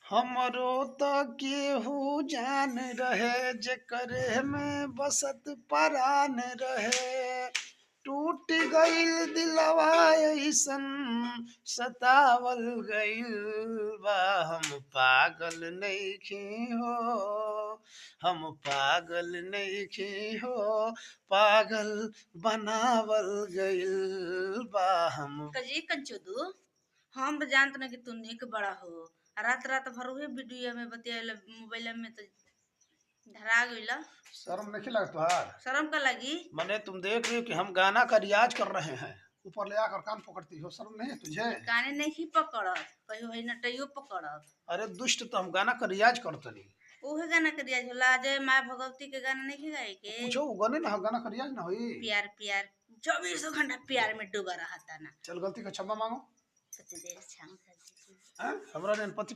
हमरो त केहू जान रहे जेकरे में बसत परान रहे। टूट गईल दिलवा ऐसन सतावल गईल बा। हम पागल नइखे हो, हम पागल नइखे हो, पागल बनावल गईल बा। हम कजी कंचुदू हम तो जानत ना कि तू निक बड़ा हो। रात रात भर उहे वीडियो में बतियाला मोबाइल में तो धरा गइला। शर्म नहीं लगता तुहार? शर्म का लगी? मैंने तुम देख रही हो कि हम गाना का रियाज कर रहे हैं, ऊपर ले आकर कान पकड़ती हो, शर्म नहीं है तुझे? काने नहीं पकड़त, कहियो है नटइयो पकड़त। अरे दुष्ट, तो हम गाना का रियाज करते नहीं। ओहे गाना के दिया झोला जय माँ भगवती के गाना नहीं गाए के। पूछो वो गाने ना, गाना का रियाज ना होई। प्यार प्यार 24 घंटा प्यार में डूबा रहा था ना। चल गलती का क्षमा मांगो। तो देर छांग कर दीजिए। हैं? हमरा ने पति